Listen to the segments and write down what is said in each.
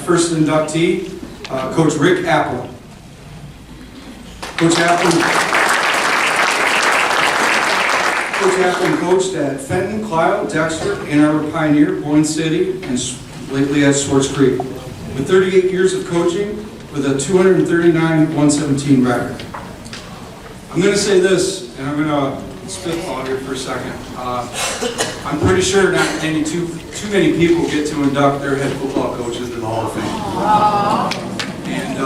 first inductee, Coach Rick Applin. Coach Applin coached at Fenton, Clio, Dexter, Ann Arbor Pioneer, Boyne City, and lately at Swartz Creek. With 38 years of coaching, with a 239-117 record. I'm going to say this, and I'm going to spitball here for a second. I'm pretty sure not too many people get to induct their head football coaches in the Hall of Fame. And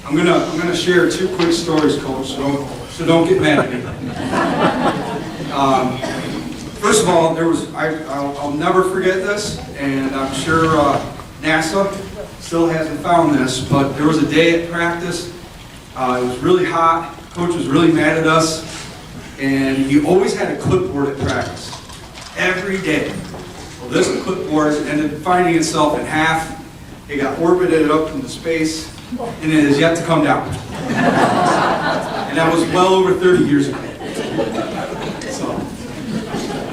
I'm gonna share two quick stories, Coach. So don't get mad at me. First of all, I'll never forget this, and I'm sure NASA still hasn't found this, but there was a day at practice. It was really hot. Coach was really mad at us, and he always had a clipboard at practice. Every day. Well, this clipboard ended up finding itself in half. It got orbited up into space, and it has yet to come down. And that was well over 30 years ago. So,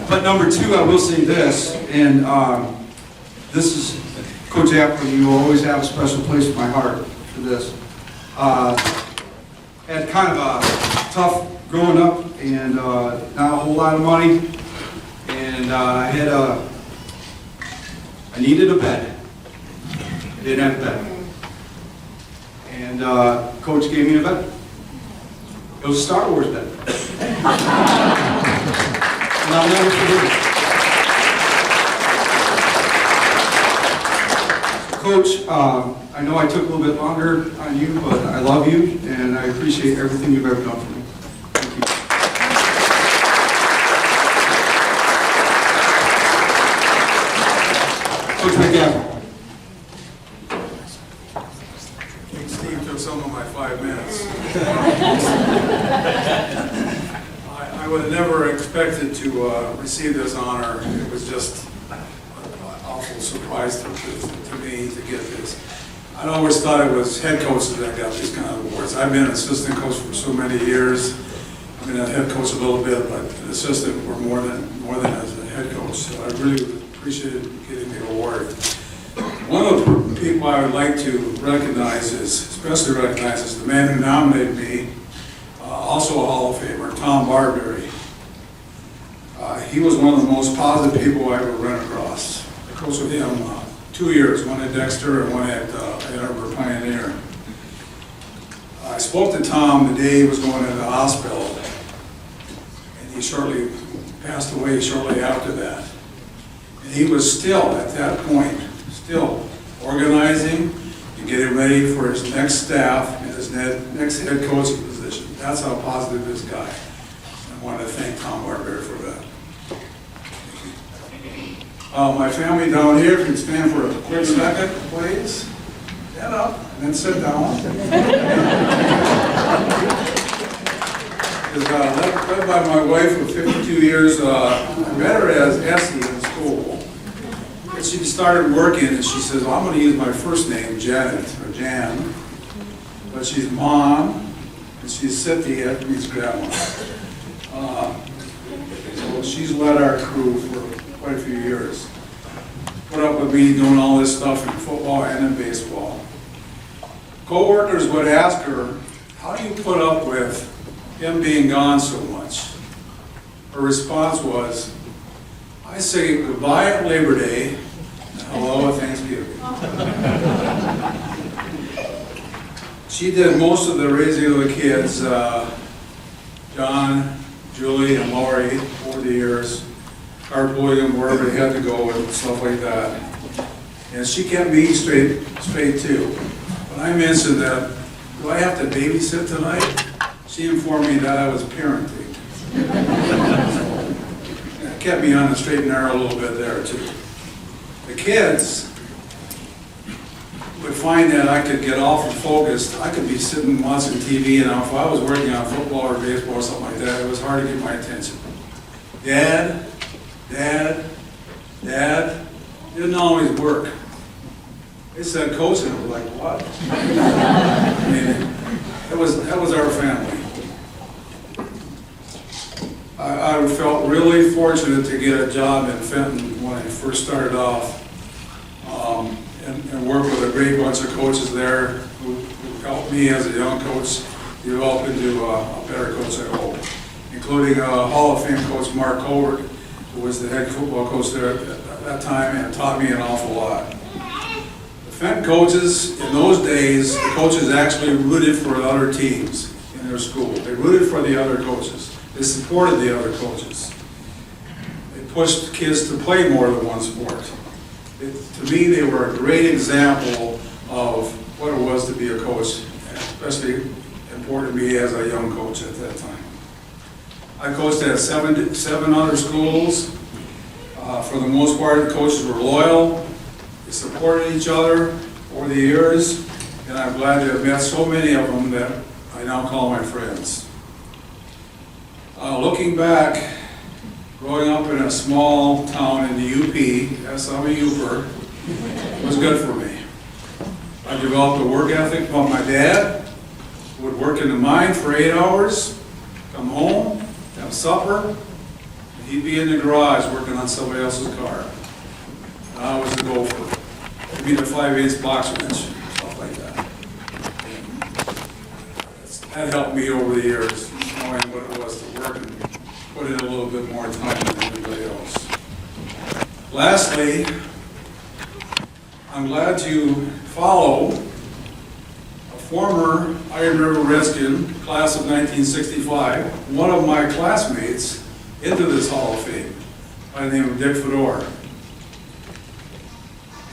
but number two, I will say this, and this is, Coach Applin, you will always have a special place in my heart for this. Had kind of a tough growing up, and not a whole lot of money, and I needed a bed. I didn't have a bed, and Coach gave me a bed. It was a Star Wars bed, and I'll never forget it. Coach, I know I took a little bit longer on you, but I love you, and I appreciate everything you've ever done for me. Thank you. Coach McGavin. I think Steve took some of my 5 minutes. I would have never expected to receive this honor. It was just an awful surprise to me to get this. I always thought it was head coaches that got these kind of awards. I've been an assistant coach for so many years. I've been a head coach a little bit, but an assistant for more than as a head coach. So I really appreciated getting the award. One of the people I would like to recognize especially recognize the man who nominated me, also a Hall of Famer, Tom Barberry. He was one of the most positive people I ever ran across. I coached with him 2 years, one at Dexter and one at Ann Arbor Pioneer. I spoke to Tom the day he was going into the hospital, and he shortly passed away shortly after that. And he was still, at that point, still organizing and getting ready for his next staff and his next head coaching position. That's how positive this guy. I want to thank Tom Barberry for that. My family down here, if you can stand for a quick second, please. Stand up and then sit down. Led by my wife for 52 years. I met her as Essie in school. And she started working, and she says, well, I'm going to use my first name, Janet, or Jan. But she's Mom, and she's Cynthia, that means Grandma. So she's led our crew for quite a few years. Put up with me doing all this stuff in football and in baseball. Co-workers would ask her, how do you put up with him being gone so much? Her response was, I say goodbye at Labor Day and hello at Thanksgiving. She did most of the raising of the kids, John, Julie, and Laurie over the years. Carpooling them wherever they had to go and stuff like that. And she kept me straight too. When I mentioned that, do I have to babysit tonight? She informed me that I was parenting. That kept me on the straight and narrow a little bit there too. The kids would find that I could get off and focused. I could be sitting watching TV, and if I was working on football or baseball or something like that, it was hard to get my attention. Dad, didn't always work. They said coach, and I was like, what? I mean, that was our family. I felt really fortunate to get a job in Fenton when I first started off. And and worked with a great bunch of coaches there who helped me as a young coach develop into a better coach, I hope, including Hall of Fame coach Mark Colbert, who was the head football coach there at that time and taught me an awful lot. The Fenton coaches, in those days, the coaches actually rooted for other teams in their school. They rooted for the other coaches. They supported the other coaches. They pushed kids to play more than one sport. To me, they were a great example of what it was to be a coach, especially important to me as a young coach at that time. I coached at seven other schools. For the most part, the coaches were loyal. They supported each other over the years, and I'm glad to have met so many of them that I now call my friends. Looking back, growing up in a small town in the UP, yes, I'm a Uper, was good for me. I developed a work ethic from my dad, who would work in the mine for 8 hours, come home, have supper, and he'd be in the garage working on somebody else's car. And I was the gopher. I'd be the 5/8 box wrench, stuff like that. That helped me over the years, knowing what it was to work and put in a little bit more time than anybody else. Lastly, I'm glad to follow a former Iron River Redskin, class of 1965, one of my classmates, into this Hall of Fame by the name of Dick Fedor.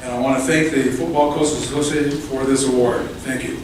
And I want to thank the Football Coaches Association for this award. Thank you.